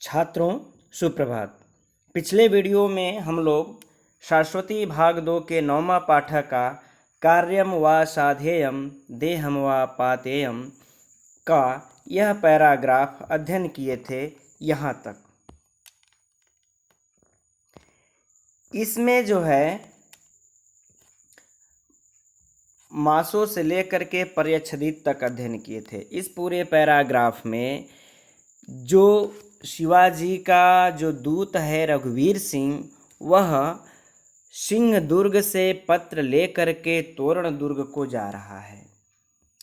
छात्रों सुप्रभात। पिछले वीडियो में हम लोग शाश्वती भाग 2 के 9वां पाठक का कार्यम व साधेयम देहम व पातेयम का यह पैराग्राफ अध्ययन किए थे यहाँ तक। इसमें जो है मासों से लेकर के पर्यच्छदित तक अध्ययन किए थे। इस पूरे पैराग्राफ में जो शिवाजी का जो दूत है रघुवीर सिंह, वह सिंह दुर्ग से पत्र लेकर के तोरण दुर्ग को जा रहा है।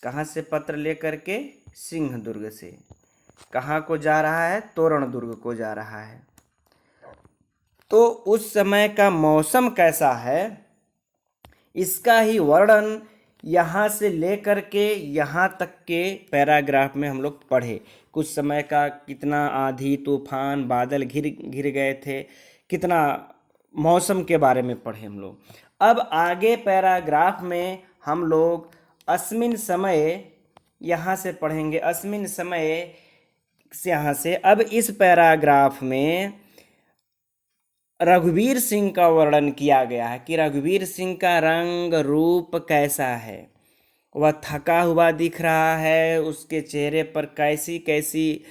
कहाँ से पत्र लेकर के? सिंह दुर्ग से। कहाँ को जा रहा है? तोरण दुर्ग को जा रहा है। तो उस समय का मौसम कैसा है, इसका ही वर्णन यहाँ से लेकर के यहाँ तक के पैराग्राफ में हम लोग पढ़े। कुछ समय का कितना आंधी तूफान बादल घिर गए थे, कितना मौसम के बारे में पढ़े हम लोग। अब आगे पैराग्राफ में हम लोग अस्मिन समय यहाँ से पढ़ेंगे। अस्मिन समय से यहाँ से अब इस पैराग्राफ में रघुवीर सिंह का वर्णन किया गया है कि रघुवीर सिंह का रंग रूप कैसा है। वह थका हुआ दिख रहा है, उसके चेहरे पर कैसी कैसी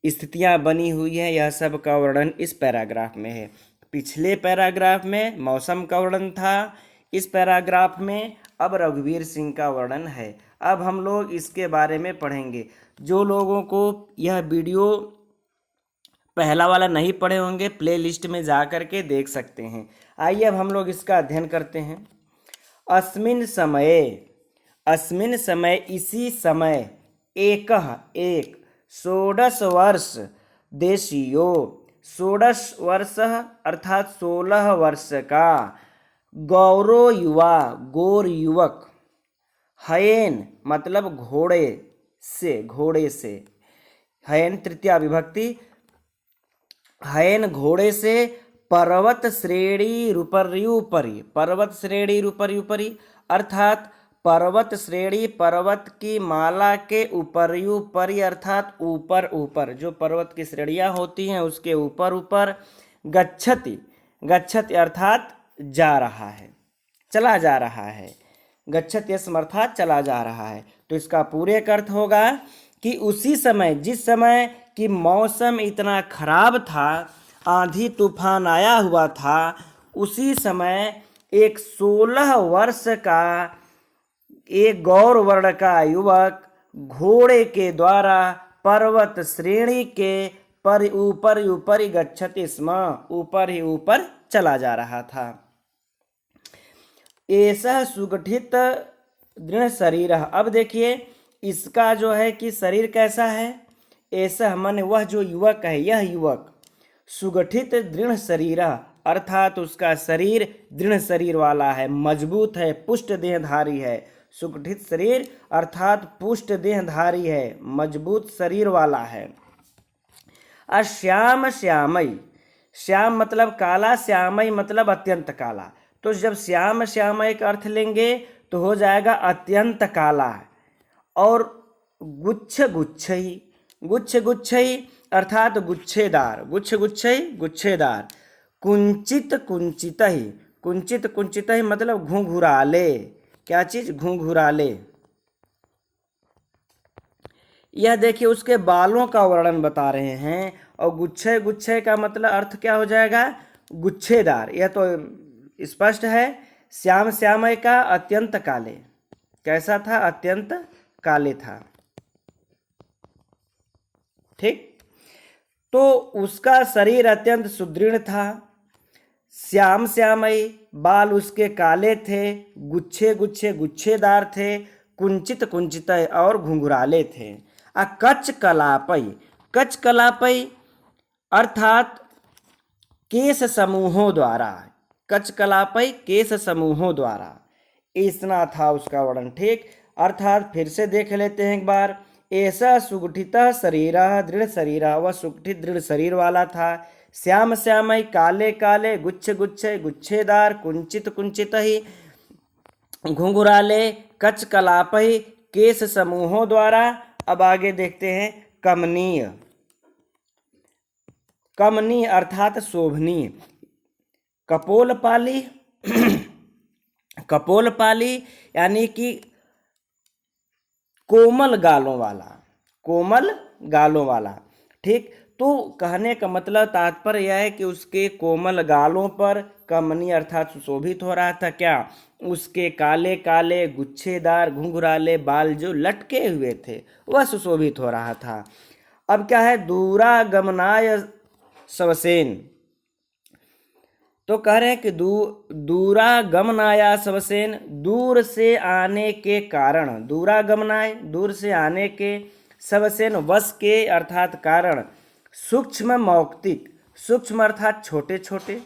स्थितियां बनी हुई है, यह सब का वर्णन इस पैराग्राफ में है। पिछले पैराग्राफ में मौसम का वर्णन था, इस पैराग्राफ में अब रघुवीर सिंह का वर्णन है। अब हम लोग इसके बारे में पढ़ेंगे। जो लोगों को यह वीडियो पहला वाला नहीं पढ़े होंगे, प्ले लिस्ट में जा कर के देख सकते हैं। आइए अब हम लोग इसका अध्ययन करते हैं। अस्मिन समय इसी समय एक 16 वर्ष देशियो, 16 वर्ष अर्थात 16 वर्ष का गौरो युवा गोर युवक, हयेन मतलब घोड़े से हयेन तृतीया विभक्ति, हयन घोड़े से पर्वत श्रेणी रूपर्युपरि, पर्वत श्रेणी रूपर्युपरि अर्थात पर्वत श्रेणी पर्वत की माला के ऊपर्युपरि अर्थात ऊपर ऊपर, जो पर्वत की श्रेणियां होती हैं उसके ऊपर ऊपर, गच्छति अर्थात जा रहा है, चला जा रहा है। गच्छति अर्थात चला जा रहा है। तो इसका पूरे का अर्थ होगा कि उसी समय, जिस समय कि मौसम इतना खराब था, आंधी तूफान आया हुआ था, उसी समय एक 16 वर्ष का एक गौर वर्ण का युवक घोड़े के द्वारा पर्वत श्रेणी के पर ऊपर गच्छति स्म, ऊपर ही ऊपर चला जा रहा था। ऐसा सुगठित दृढ़ शरीर। अब देखिए इसका जो है कि शरीर कैसा है। ऐसा माने वह जो युवक है, यह युवक सुगठित दृढ़ शरीर अर्थात उसका शरीर दृढ़ शरीर वाला है, मजबूत है, पुष्ट देहधारी है। सुगठित शरीर अर्थात पुष्ट देहधारी है, मजबूत शरीर वाला है। श्याम श्यामई, श्याम मतलब काला, श्यामई मतलब अत्यंत काला। तो जब श्याम श्यामई का अर्थ लेंगे तो हो जाएगा अत्यंत काला। और गुच्छई अर्थात गुच्छेदार, गुच्छेदार। कुंचित मतलब घुंघराले। क्या चीज? घुंघराले। यह देखिए उसके बालों का वर्णन बता रहे हैं। और गुच्छे का मतलब अर्थ क्या हो जाएगा? गुच्छेदार। यह तो स्पष्ट है। श्यामय का अत्यंत काले। कैसा था? अत्यंत काले था। ठीक। तो उसका शरीर अत्यंत सुदृढ़ था। श्यामई, बाल उसके काले थे, गुच्छेदार थे, कुंचित और घुंघराले थे। कच कलापई अर्थात केश समूहों द्वारा, केश समूहों द्वारा, इतना था उसका वर्णन। ठीक। अर्थात फिर से देख लेते हैं एक बार। ऐसा सुगठित शरीर दृढ़ शरीर, वह सुगठित दृढ़ शरीर वाला था। श्यामई काले काले, गुच्छेदार, कुंचित ही, घुंघराले, कच कलापही, केश समूहों द्वारा। अब आगे देखते हैं कमनीय। कमनी अर्थात शोभनीय। कपोलपाली कपोलपाली यानी कि कोमल गालों वाला, कोमल गालों वाला। ठीक, तो कहने का मतलब तात्पर्य यह है कि उसके कोमल गालों पर कमनी अर्थात सुशोभित हो रहा था। क्या? उसके काले काले गुच्छेदार घुंघराले बाल जो लटके हुए थे वह सुशोभित हो रहा था। अब क्या है? दूरा गमनाय शवसेन, तो कह रहे हैं कि दूरा गमनाया शवसेन, दूर से आने के कारण, दूरा गमनाय दूर से आने के, शवसेन वश के अर्थात कारण, सूक्ष्म मौक्तिक, सूक्ष्म अर्थात छोटे छोटे,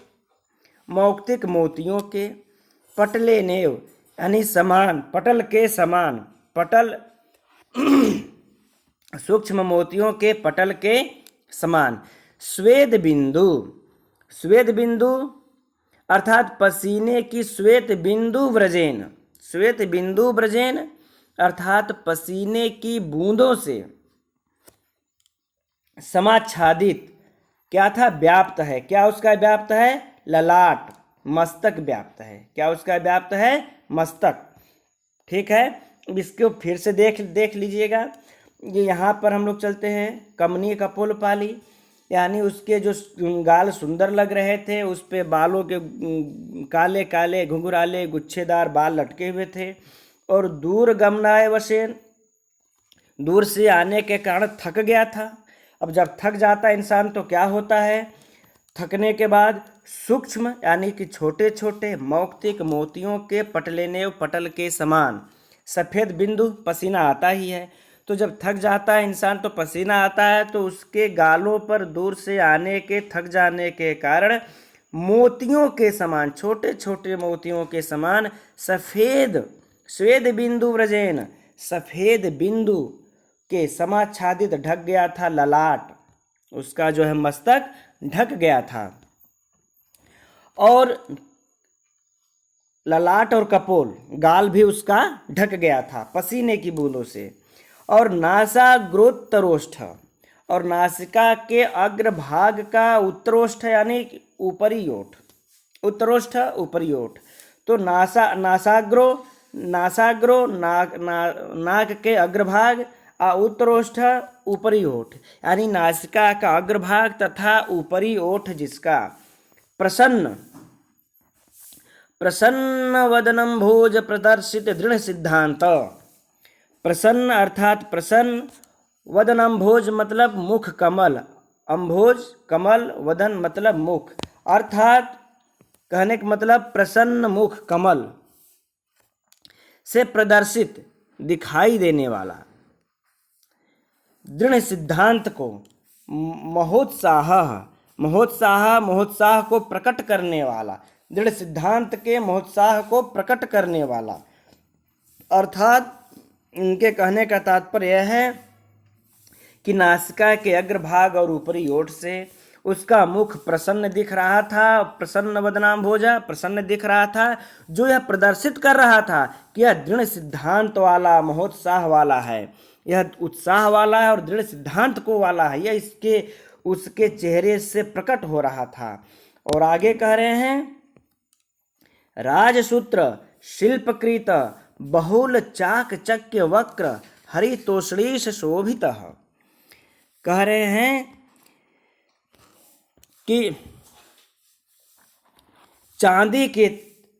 मौक्तिक मोतियों के, पटले नेव यानी समान, पटल के समान, पटल सूक्ष्म मोतियों के पटल के समान, श्वेत बिंदु, श्वेत बिंदु अर्थात पसीने की श्वेत बिंदु व्रजेन, श्वेत बिंदु व्रजेन अर्थात पसीने की बूंदों से, समाच्छादित क्या था? व्याप्त है। क्या उसका व्याप्त है? ललाट, मस्तक व्याप्त है। क्या उसका व्याप्त है? मस्तक। ठीक है, इसको फिर से देख लीजिएगा। ये यहाँ पर हम लोग चलते हैं कमनी कपोलपाली, यानी उसके जो गाल सुंदर लग रहे थे, उस पे बालों के काले काले घुंघराले गुच्छेदार बाल लटके हुए थे। और दूर गमनाय वशेन, दूर से आने के कारण थक गया था। अब जब थक जाता है इंसान तो क्या होता है? थकने के बाद सूक्ष्म यानी कि छोटे छोटे मौक्तिक मोतियों के पटलेनेव पटल के समान, सफ़ेद बिंदु, पसीना आता ही है। तो जब थक जाता है इंसान तो पसीना आता है, तो उसके गालों पर दूर से आने के थक जाने के कारण मोतियों के समान, छोटे छोटे मोतियों के समान सफ़ेद, श्वेत बिंदु व्रजेन, सफ़ेद बिंदु के समाच्छादित ढक गया था ललाट, उसका जो है मस्तक ढक गया था। और ललाट और कपोल, गाल भी उसका ढक गया था पसीने की बूंदों से। और नासाग्रोत्तरोष्ठ, और नासिका के अग्रभाग का उत्तरोष्ठ यानी ऊपरी ओठ, उत्तरोष्ठ ऊपरी ओठ। तो नासाग्रो नाक के अग्रभाग, उत्तरोष्ठ ऊपरी ओठ, यानी नासिका का अग्रभाग तथा ऊपरी ओठ जिसका, प्रसन्न प्रसन्न वदनम भोज प्रदर्शित दृढ़ सिद्धांत, प्रसन्न अर्थात प्रसन्न, वदन अम्भोज मतलब मुख कमल, अम्भोज कमल, वदन मतलब मुख, अर्थात कहने का मतलब प्रसन्न मुख कमल से प्रदर्शित दिखाई देने वाला, दृढ़ सिद्धांत को, महोत्साह को प्रकट करने वाला, दृढ़ सिद्धांत के महोत्साह को प्रकट करने वाला। अर्थात इनके कहने का तात्पर्य यह है कि नासिका के अग्रभाग और ऊपरी ओठ से उसका मुख प्रसन्न दिख रहा था, प्रसन्न वदनाम भोजा, प्रसन्न दिख रहा था, जो यह प्रदर्शित कर रहा था कि यह दृढ़ सिद्धांत वाला, महोत्साह वाला है, यह उत्साह वाला है और दृढ़ सिद्धांत को वाला है, यह इसके उसके चेहरे से प्रकट हो रहा था। और आगे कह रहे हैं, राजसूत्र शिल्पकृत बहुल चाकचक्य वक्र हरितोषणीश शोभित, कह रहे हैं कि चांदी के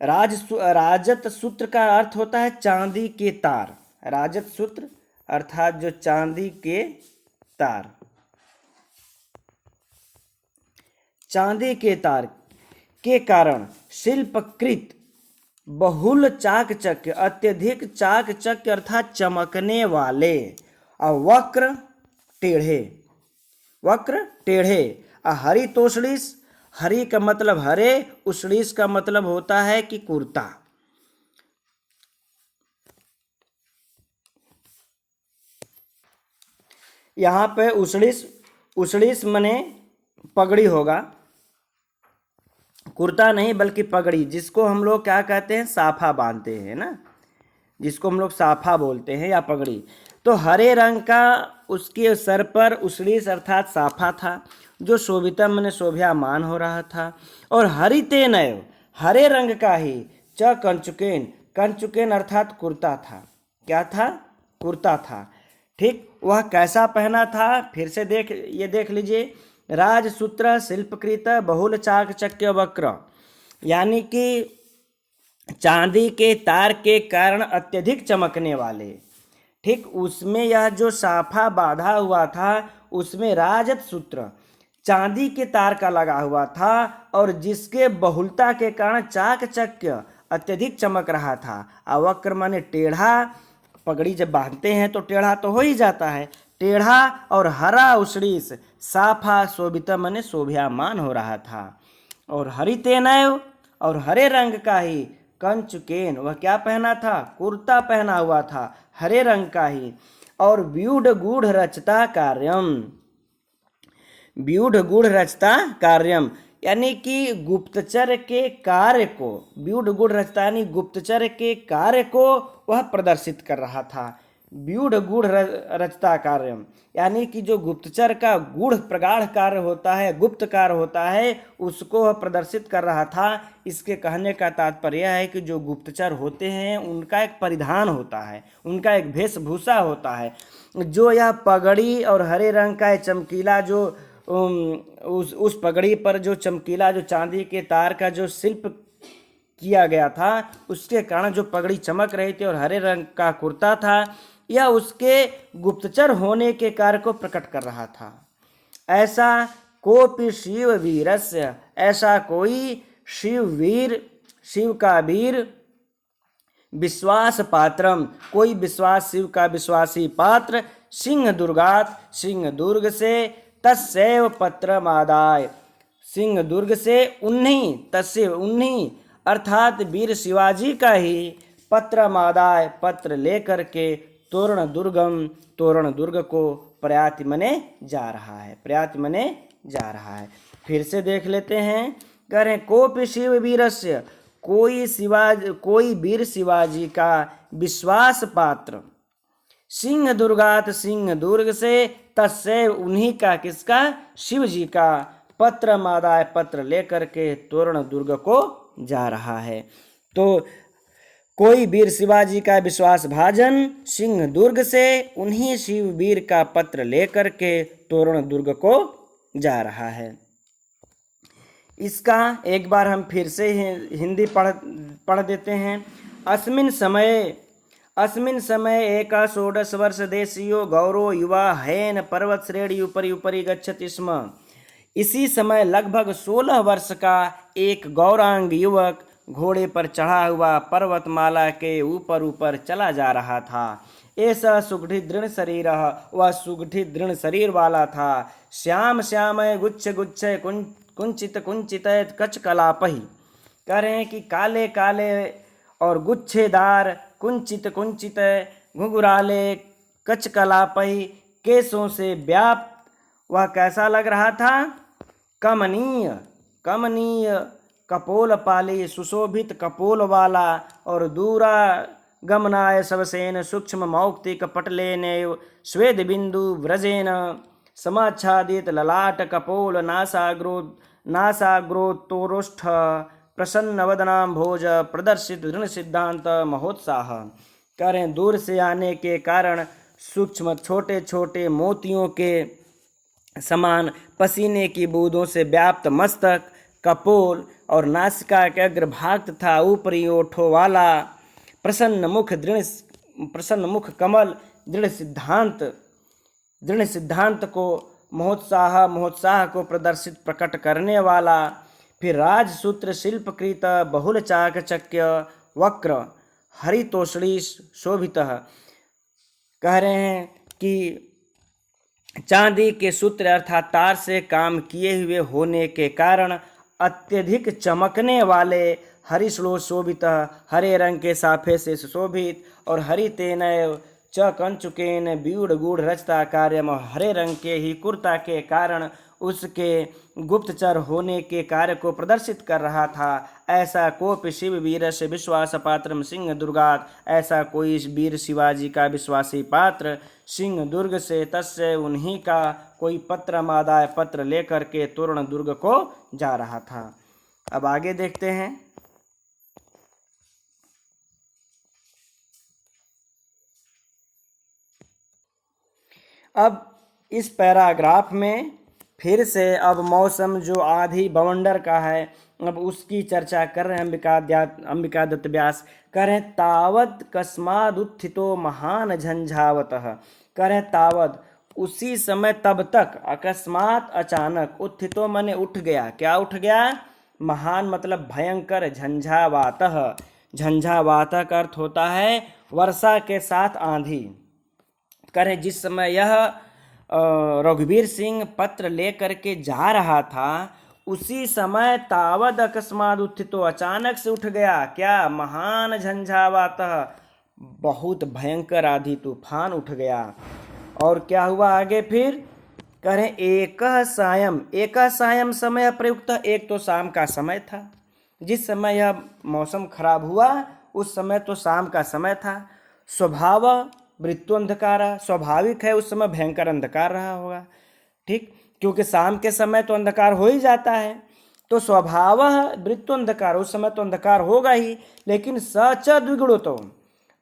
राजत सूत्र का अर्थ होता है चांदी के तार, राजत सूत्र अर्थात जो चांदी के तार, चांदी के तार के कारण शिल्पकृत बहुल चाकचक्य, अत्यधिक चाकचक्य अर्थात चमकने वाले, और वक्र टेढ़े, हरितोषणीश, हरि का मतलब हरे, उषणीश का मतलब होता है कि कुर्ता। यहाँ पे उषणीश मने पगड़ी होगा, कुर्ता नहीं बल्कि पगड़ी, जिसको हम लोग क्या कहते हैं, साफा बांधते हैं ना, जिसको हम लोग साफा बोलते हैं या पगड़ी। तो हरे रंग का उसके सर पर उषरीस अर्थात साफा था, जो शोभितम माने शोभयामान हो रहा था। और हरितेनैव, हरे रंग का ही, च कंचुकेन, कंचुकेन अर्थात कुर्ता था। क्या था? कुर्ता था। ठीक, वह कैसा पहना था? फिर से देख लीजिए। राजसूत्र शिल्पकृत बहुल चाकचक्य वक्र, यानी कि चांदी के तार के कारण अत्यधिक चमकने वाले। ठीक, उसमें यह जो साफा बांधा हुआ था उसमें राजत सूत्र चांदी के तार का लगा हुआ था और जिसके बहुलता के कारण चाकचक्य अत्यधिक चमक रहा था। अवक्र माने टेढ़ा, पगड़ी जब बांधते हैं तो टेढ़ा तो हो ही जाता है, टेढ़ा। और हरा उषरीस साफा शोभित माने शोभयामान हो रहा था। और हरितेनैव, और हरे रंग का ही, कंचुकेन, वह क्या पहना था? कुर्ता पहना हुआ था, हरे रंग का ही। और व्यूढ़ गूढ़ रचता कार्यम, व्यूढ़ गूढ़ रचता कार्यम, यानी कि गुप्तचर के कार्य को, व्यूढ़ गूढ़ रचता यानी गुप्तचर के कार्य को वह प्रदर्शित कर रहा था। व्यूढ़ गूढ़ रचता कार्यम, यानी कि जो गुप्तचर का गूढ़ प्रगाढ़ कार्य होता है, गुप्त कार्य होता है, उसको वह प्रदर्शित कर रहा था। इसके कहने का तात्पर्य है कि जो गुप्तचर होते हैं उनका एक परिधान होता है, उनका एक वेशभूषा होता है। जो यह पगड़ी और हरे रंग का चमकीला जो उस पगड़ी पर जो चमकीला जो चांदी के तार का जो शिल्प किया गया था, उसके कारण जो पगड़ी चमक रही थी और हरे रंग का कुर्ता था, यह उसके गुप्तचर होने के कार्य को प्रकट कर रहा था। ऐसा कोपि शिव वीरस्य, ऐसा कोई शिव वीर, शिव का वीर, विश्वास पात्रम, कोई विश्वास, शिव का विश्वासी पात्र, सिंह दुर्गात, सिंह दुर्ग से, तस्सैव पत्रमादाय, सिंह दुर्ग से उन्हीं, तस्सैव उन्हीं अर्थात वीर शिवाजी का ही, पत्रमादाय पत्र लेकर के, तोरण दुर्गम, तोरण दुर्ग को प्रयाति मने जा रहा है, प्रयाति मने जा रहा है। फिर से देख लेते हैं। कह रहे कोपि शिव वीरस्य, कोई वीर शिवाजी का विश्वास पात्र, सिंह दुर्गात, सिंह दुर्ग से, तस्सैव उन्हीं का, किसका? शिव जी का, पत्र मादाय पत्र लेकर के तोरण दुर्ग को जा रहा है। तो कोई वीर शिवाजी का विश्वास भाजन सिंह दुर्ग से उन्हीं शिव वीर का पत्र लेकर के तोरण दुर्ग को जा रहा है। इसका एक बार हम फिर से हिंदी पढ़ देते हैं। अस्मिन् समय एक 16 वर्ष देशीयो गौरो युवा हैन पर्वत श्रेणी ऊपरी ऊपरी गच्छति स्म। इसी समय लगभग 16 वर्ष का एक गौरांग युवक घोड़े पर चढ़ा हुआ पर्वतमाला के ऊपर ऊपर चला जा रहा था। ऐसा सुगठित दृढ़ शरीर, वह सुगठित दृढ़ शरीर वाला था। श्याम श्यामय गुच्छ गुच्छ कुंचित कुंचित कच कलापही, कह रहे हैं कि काले काले और गुच्छेदार, कुंचित कुंचित घुंघराले, कच कलापही केसों से व्याप्त वह कैसा लग रहा था? कमनीय, कमनीय कपोल पाली, सुशोभित कपोल वाला। और दूरा गमनाय सबसेन सूक्ष्म मौक्तिक पटलेन स्वेद बिंदु व्रजेन समाच्छादित ललाट कपोल नासाग्रोत्तोरुष्ठ प्रसन्न वदनाम भोज प्रदर्शित दृढ़ सिद्धांत महोत्साह। करें दूर से आने के कारण सूक्ष्म छोटे छोटे मोतियों के समान पसीने की बूंदों से व्याप्त मस्तक, कपोल और नासिका के अग्रभाग तथा ऊपरी ओठों वाला प्रसन्न मुख कमल दृढ़ सिद्धांत को महोत्साह को प्रदर्शित प्रकट करने वाला। फिर राजसूत्र शिल्पकृत बहुल चाकचक्य वक्र हरितोषणी शोभित, कह रहे हैं कि चांदी के सूत्र अर्थात तार से काम किए हुए होने के कारण अत्यधिक चमकने वाले, हरिश्लोक शोभित, हरे रंग के साफे से सुशोभित, और हरितेनैव च कंचुकेन व्यूढ़ गूढ़ रचता कार्यम, हरे रंग के ही कुर्ता के कारण उसके गुप्तचर होने के कार्य को प्रदर्शित कर रहा था। ऐसा कोपि शिव वीरस्य विश्वास पात्रम सिंह दुर्गात, ऐसा कोई इस वीर शिवाजी का विश्वासी पात्र सिंह दुर्ग से, तस्य उन्हीं का कोई पत्र मादाय पत्र लेकर के तोरण दुर्ग को जा रहा था। अब आगे देखते हैं। अब इस पैराग्राफ में फिर से अब मौसम जो आधी बवंडर का है, अब उसकी चर्चा कर रहे हैं अंबिकादत्त व्यास। करें तावद कस्माद उत्थितो महान झंझावतः, करें तावद उसी समय, तब तक, अकस्मात अचानक, उत्थितो माने उठ गया, क्या उठ गया, महान मतलब भयंकर, झंझावातः, झंझावातः का अर्थ होता है वर्षा के साथ आंधी। करें जिस समय यह रघुवीर सिंह पत्र लेकर के जा रहा था, उसी समय तावद अकस्मात उत्थितो, अचानक से उठ गया, क्या, महान झंझावातः, बहुत भयंकर आधी तूफान उठ गया। और क्या हुआ आगे फिर, करें एक सायं, एक सायं समय प्रयुक्त, एक तो शाम का समय था, जिस समय यह मौसम खराब हुआ उस समय तो शाम का समय था। स्वभाव वृत्तोंधकार, स्वाभाविक है उस समय भयंकर अंधकार रहा होगा, ठीक, क्योंकि शाम के समय तो अंधकार हो ही जाता है, तो स्वभाव वृत्तोंधकार, उस समय तो अंधकार होगा ही। लेकिन सच द्विगुणितो,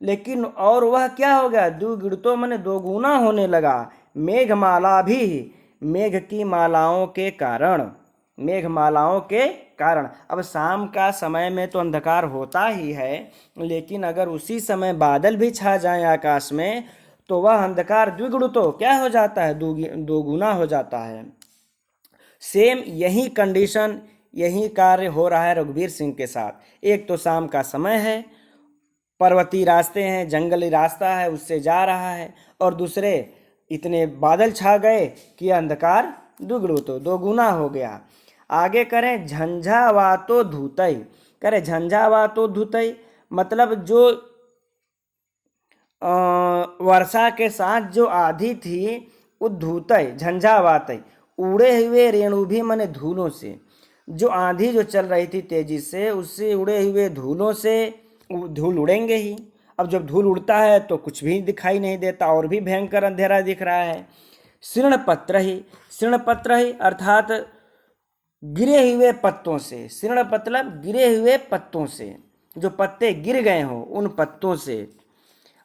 लेकिन और वह क्या हो गया, द्विगुणितो माने दो गुना होने लगा, मेघमाला भी, मेघ की मालाओं के कारण, मेघमालाओं के कारण। अब शाम का समय में तो अंधकार होता ही है, लेकिन अगर उसी समय बादल भी छा जाए आकाश में तो वह अंधकार द्विगुणितो क्या हो जाता है, दो गुना हो जाता है। सेम यही कंडीशन, यही कार्य हो रहा है रघुवीर सिंह के साथ। एक तो शाम का समय है, पर्वतीय रास्ते हैं, जंगली रास्ता है, उससे जा रहा है, और दूसरे इतने बादल छा गए कि अंधकार द्विगुणितो, दो गुना हो गया। आगे करें झंझावातो धूतई, करें झंझावातो धूतई मतलब जो वर्षा के साथ जो आधी थी, उद्धूतई झंझावातई, उड़े हुए रेणु भी माने धूलों से, जो आंधी जो चल रही थी तेजी से, उससे उड़े हुए धूलों से, धूल उड़ेंगे ही। अब जब धूल उड़ता है तो कुछ भी दिखाई नहीं देता, और भी भयंकर अंधेरा दिख रहा है। शीर्णपत्र ही, शीर्णपत्र ही अर्थात गिरे हुए पत्तों से, शीर्ण मतलब गिरे हुए पत्तों से, जो पत्ते गिर गए हों उन पत्तों से।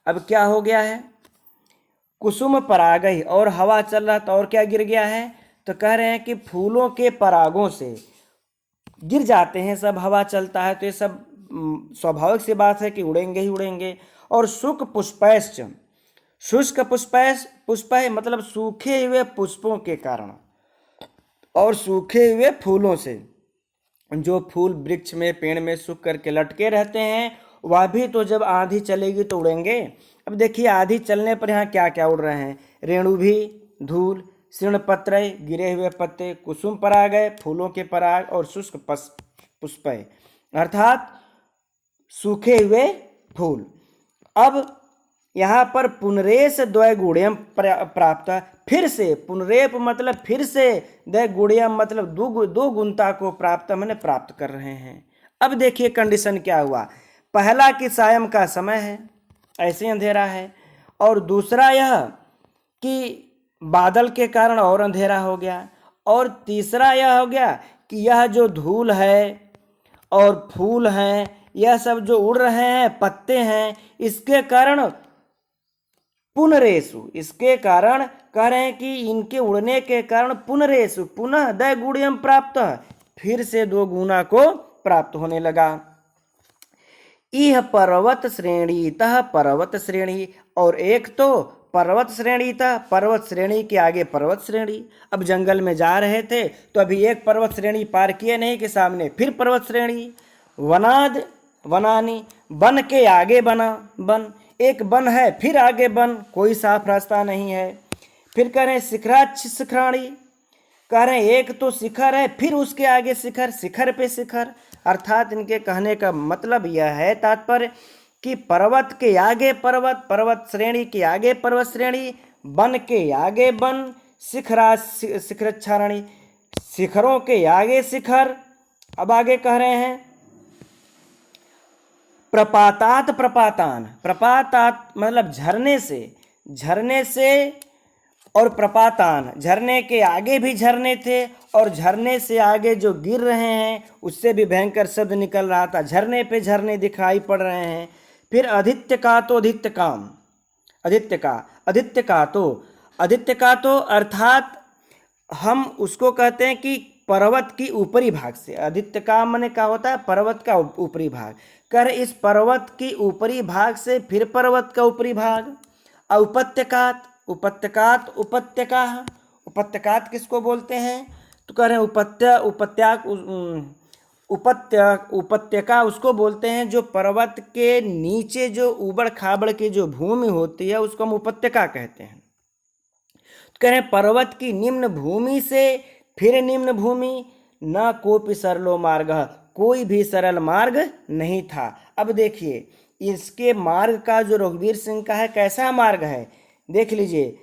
अब क्या हो गया है, कुसुम परागई, और हवा चल रहा था, और क्या गिर गया है, तो कह रहे हैं कि फूलों के परागों से गिर जाते हैं सब, हवा चलता है तो ये सब स्वाभाविक सी बात है कि उड़ेंगे ही उड़ेंगे। और शुक पुष्पैश्च, शुष्क पुष्प है मतलब सूखे हुए पुष्पों के कारण, और सूखे हुए फूलों से, जो फूल वृक्ष में पेड़ में सूख करके लटके रहते हैं, वह भी तो जब आंधी चलेगी तो उड़ेंगे। अब देखिए आंधी चलने पर यहाँ क्या क्या उड़ रहे हैं, रेणु भी, धूल, शीर्णपत्र गिरे हुए पत्ते, कुसुम पराग फूलों के पराग, और शुष्क पुष्प अर्थात सूखे हुए फूल। अब यहाँ पर पुनरेश द्वैगुण्यम प्राप्त, फिर से, पुनरेप मतलब फिर से, द्वैगुण्यम मतलब दो गुणता को प्राप्त मैंने प्राप्त कर रहे हैं। अब देखिए कंडीशन क्या हुआ, पहला कि सायं का समय है, ऐसे अंधेरा है, और दूसरा यह कि बादल के कारण और अंधेरा हो गया, और तीसरा यह हो गया कि यह जो धूल है और फूल हैं, यह सब जो उड़ रहे हैं, पत्ते हैं, इसके कारण पुनरेशु, इसके कारण कह रहे हैं कि इनके उड़ने के कारण पुनरेशु, पुनः द्विगुण्यम प्राप्त, फिर से दो गुना को प्राप्त होने लगा। इह पर्वत श्रेणीतः पर्वत श्रेणी, और एक तो पर्वत श्रेणीतः, पर्वत श्रेणी के आगे पर्वत श्रेणी। अब जंगल में जा रहे थे तो अभी एक पर्वत श्रेणी पार किए नहीं कि सामने फिर पर्वत श्रेणी। वनाद वनानी, वन के आगे बना वन, एक वन है फिर आगे वन, कोई साफ रास्ता नहीं है। फिर कह रहे हैं शिखराच्छ शिखराणी, कह रहे हैं एक तो शिखर है फिर उसके आगे शिखर, शिखर पे शिखर, अर्थात इनके कहने का मतलब यह है तात्पर्य कि पर्वत के आगे पर्वत, पर्वत श्रेणी के आगे पर्वत श्रेणी, वन के आगे वन, शिखराच्छारणी, शिखरों के आगे शिखर। अब आगे कह रहे हैं प्रपातात प्रपातान, प्रपातात मतलब झरने से, झरने से, और प्रपातान झरने के आगे भी झरने थे, और झरने से आगे जो गिर रहे हैं उससे भी भयंकर शब्द निकल रहा था, झरने पे झरने दिखाई पड़ रहे हैं। फिर आदित्य का तो आदित्य काम, आदित्य का तो अर्थात हम उसको कहते हैं कि पर्वत की ऊपरी भाग से, आदित्य का माने क्या होता है, पर्वत का ऊपरी भाग, कर इस पर्वत की ऊपरी भाग से फिर पर्वत का ऊपरी भाग। उपत्यकात, उपत्यकात, उपत्यका, उपत्यकात किसको बोलते हैं, तो कह रहे हैं उपत्यका उसको बोलते हैं जो पर्वत के नीचे जो उबड़ खाबड़ की जो भूमि होती है उसको हम उपत्यका कहते हैं। तो कह रहे हैं पर्वत की निम्न भूमि से फिर निम्न भूमि, न कोपि सरलो मार्ग, कोई भी सरल मार्ग नहीं था। अब देखिए इसके मार्ग का जो रघुवीर सिंह का है कैसा मार्ग है, देख लीजिए,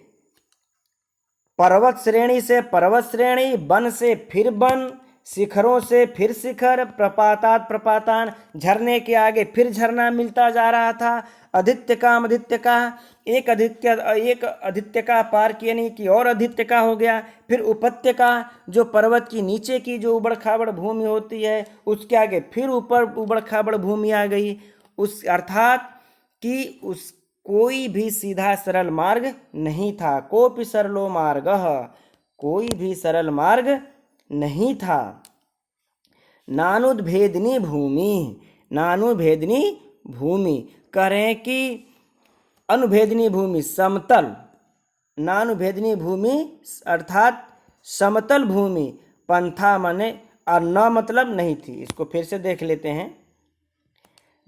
पर्वत श्रेणी से पर्वत श्रेणी, वन से फिर वन, शिखरों से फिर शिखर, प्रपातात प्रपातान, झरने के आगे फिर झरना मिलता जा रहा था। आदित्य का, एक आदित्य का पार किए नहीं कि और आदित्य का हो गया। फिर उपत्यका जो पर्वत की नीचे की जो उबड़ खाबड़ भूमि होती है उसके आगे फिर ऊपर उबड़ खाबड़ भूमि आ गई, उस अर्थात कि उस कोई भी सीधा सरल मार्ग नहीं था। कोपि सरलो मार्ग, कोई भी सरल मार्ग नहीं था। नानुद्भेदिनी भूमि, नानुभेदिनी भूमि, कह रहे हैं कि अनुभेदिनी भूमि समतल, नानुभेदिनी भूमि अर्थात समतल भूमि, पंथा माने और न मतलब नहीं थी, इसको फिर से देख लेते हैं,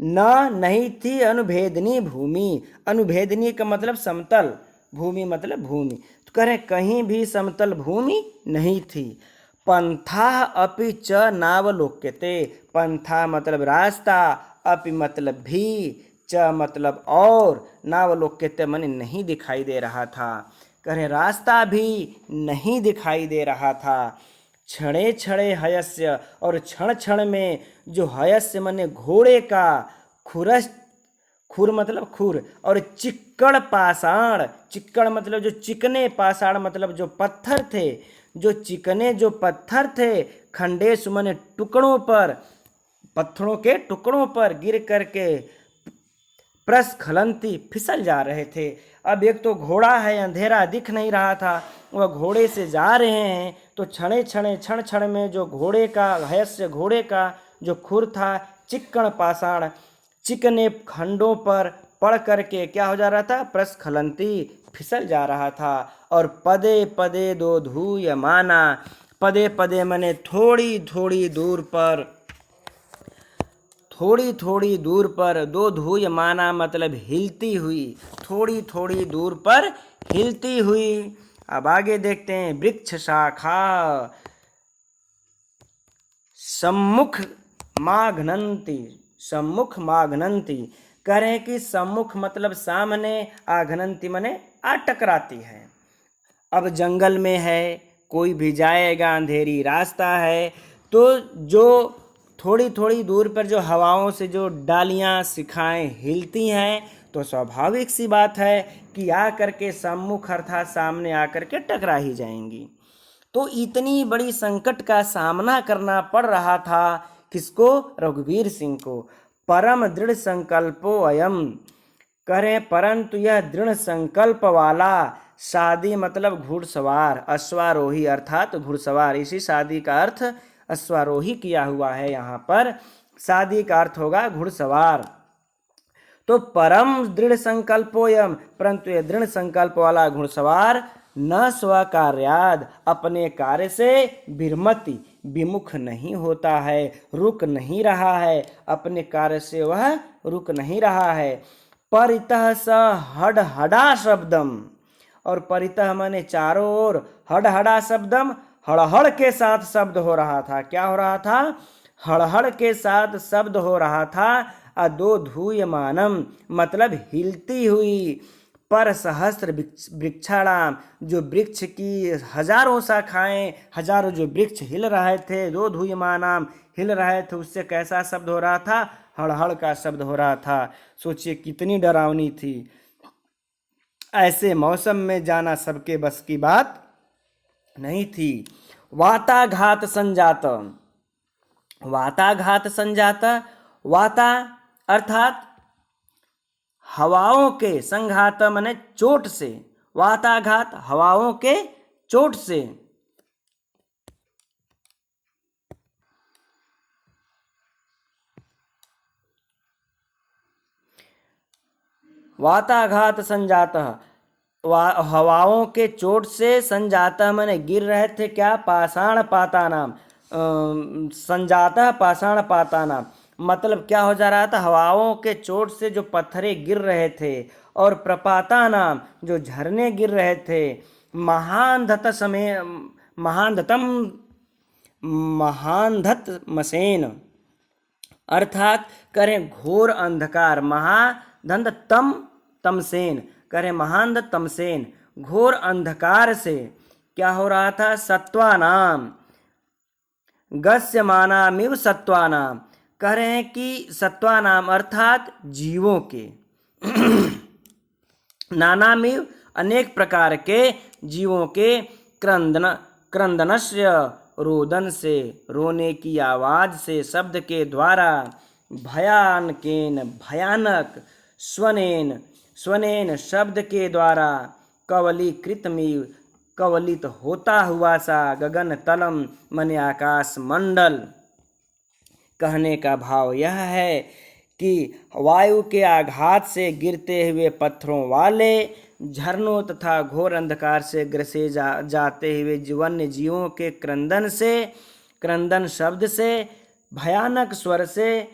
न नहीं थी अनुभेदनी भूमि, अनुभेदनी का मतलब समतल, भूमि मतलब भूमि, तो कह रहे कहीं भी समतल भूमि नहीं थी। पंथा अपि च नावलोक्यते, पंथा मतलब रास्ता, अपि मतलब भी, च मतलब और, नावलोक्यते माने नहीं दिखाई दे रहा था, कह रहे रास्ता भी नहीं दिखाई दे रहा था। क्षणे क्षणे हयस्य, और क्षण क्षण में जो हयस्य माने घोड़े का, खुरस, खुर मतलब खुर, और चिक्कड़ पाषाण, चिक्कड़ मतलब जो चिकने, पाषाण मतलब जो पत्थर थे, जो चिकने जो पत्थर थे, खंडेश माने टुकड़ों पर, पत्थरों के टुकड़ों पर गिर करके प्रस्खलंती फिसल जा रहे थे। अब एक तो घोड़ा है, अंधेरा दिख नहीं रहा था, वह घोड़े से जा रहे हैं तो क्षणे क्षणे क्षण क्षण में जो घोड़े का हयस्य, घोड़े का जो खुर था, चिक्कण पाषाण चिकने खंडों पर पड़ करके क्या हो जा रहा था, प्रस्खलंती फिसल जा रहा था। और पदे पदे दो धूयमाना, पदे पदे माने थोड़ी थोड़ी दूर पर, थोड़ी थोड़ी दूर पर, दो धूयमाना मतलब हिलती हुई, थोड़ी थोड़ी दूर पर हिलती हुई। अब आगे देखते हैं, वृक्ष शाखा सम्मुख माघनंती, सम्मुख माघनंती, कह रहे हैं कि सम्मुख मतलब सामने, आघनंती माने आ टकराती है। अब जंगल में है, कोई भी जाएगा, अंधेरी रास्ता है, तो जो थोड़ी थोड़ी दूर पर जो हवाओं से जो डालियां शिखाएं हिलती हैं, तो स्वाभाविक सी बात है कि आ करके सम्मुख अर्थात सामने आकर के टकरा ही जाएंगी। तो इतनी बड़ी संकट का सामना करना पड़ रहा था किसको, रघुवीर सिंह को। परम दृढ़ संकल्पो अयम, करें परंतु यह दृढ़ संकल्प वाला, शादी मतलब घुड़सवार, अश्वारोही अर्थात घुड़सवार, इसी शादी का अर्थ अश्वारोही किया हुआ है यहाँ पर, शादी का अर्थ होगा घुड़सवार। तो परम दृढ़ संकल्पोयम, परंतु यह दृढ़ संकल्प वाला घुड़सवार, न स्वकार्याद अपने कार्य से विरमति विमुख नहीं होता है, रुक नहीं रहा है, अपने कार्य से वह रुक नहीं रहा है। परितः स हडहडा शब्दम, और परितः माने चारों ओर, हडहडा शब्दम हड़हड़ के साथ शब्द हो रहा था। क्या हो रहा था, हड़हड़ के साथ शब्द हो रहा था। अदोधूयमानम मतलब हिलती हुई, पर सहस्त्र वृक्षाणाम जो वृक्ष की हजारों शाखाएं, हजारों जो वृक्ष हिल रहे थे, दो धूयमानाम हिल रहे थे, उससे कैसा शब्द हो रहा था? हड़हड़ का शब्द हो रहा था। सोचिए कितनी डरावनी थी। ऐसे मौसम में जाना सबके बस की बात नहीं थी। वाताघात संजात, वाताघात संजात, वाता अर्थात हवाओं के, संघात माने चोट से, वाताघात हवाओं के चोट से। वाताघात संजात, हवाओं के चोट से, संजाता माने गिर रहे थे क्या? पाषाण पाता नाम, संजाता पाषाण पाता नाम मतलब क्या हो जा रहा था? हवाओं के चोट से जो पत्थरें गिर रहे थे, और प्रपाता नाम जो झरने गिर रहे थे। महांधत समय, महांधतम, महांधत मसेन अर्थात करें घोर अंधकार, महाधंध तम तमसेन करें महांध तमसेन घोर अंधकार से क्या हो रहा था? सत्वानाम गस्यमानामिव सत्वानाम कह रहे हैं कि सत्वानाम अर्थात जीवों के, नानामिव अनेक प्रकार के जीवों के, क्रंदनस्य रोदन से, रोने की आवाज से, शब्द के द्वारा, भयानकेन भयानक, स्वनेन स्वनेन शब्द के द्वारा, कवलीकृतमिव कवलित होता हुआ सा, गगन तलम मने आकाश मंडल। कहने का भाव यह है कि वायु के आघात से गिरते हुए पत्थरों वाले, झरनों तथा घोर अंधकार से ग्रसे जाते हुए वन्य जीवों के क्रंदन से, क्रंदन शब्द से, भयानक स्वर से,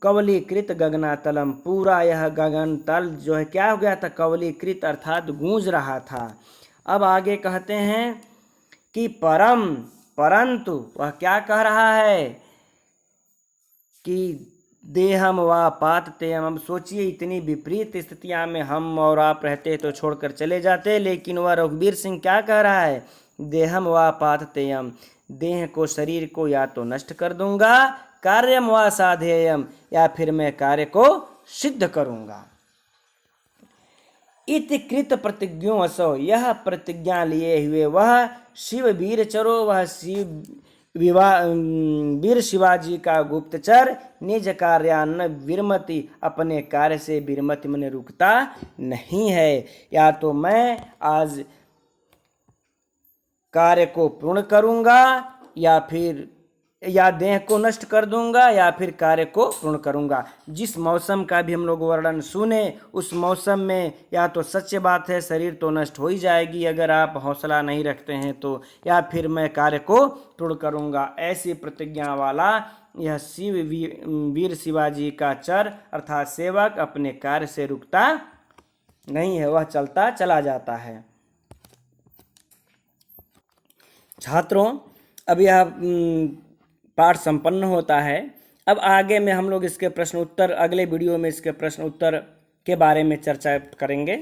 कवलीकृत गगनातलम पूरा यह गगन तल जो है क्या हो गया था? कवलीकृत अर्थात गूंज रहा था। अब आगे कहते हैं कि परम, परंतु वह क्या कह रहा है कि देहम व पाततेयम। अब सोचिए इतनी विपरीत स्थितियां में हम और आप रहते तो छोड़कर चले जाते, लेकिन वह रघुवीर सिंह क्या कह रहा है? देहम व पाततेयम देह को, शरीर को या तो नष्ट कर दूंगा, कार्यम व साधेयम या फिर मैं कार्य को सिद्ध करूंगा। इति कृत प्रतिज्ञो असो यह प्रतिज्ञा लिए हुए वह शिव वीर चरो, वह शिव वीर शिवाजी का गुप्तचर, निज कार्यान्न विरमति अपने कार्य से विरमति मन रुकता नहीं है। या तो मैं आज कार्य को पूर्ण करूंगा, या फिर या देह को नष्ट कर दूंगा, या फिर कार्य को पूर्ण करूंगा। जिस मौसम का भी हम लोग वर्णन सुने, उस मौसम में या तो सच्ची बात है शरीर तो नष्ट हो ही जाएगी अगर आप हौसला नहीं रखते हैं तो, या फिर मैं कार्य को पूर्ण करूंगा। ऐसी प्रतिज्ञा वाला यह शिव वीर शिवाजी का चर अर्थात सेवक अपने कार्य से रुकता नहीं है, वह चलता चला जाता है। छात्रों, अब यह पाठ संपन्न होता है। अब आगे में हम लोग इसके प्रश्न उत्तर, अगले वीडियो में इसके प्रश्न उत्तर के बारे में चर्चा करेंगे।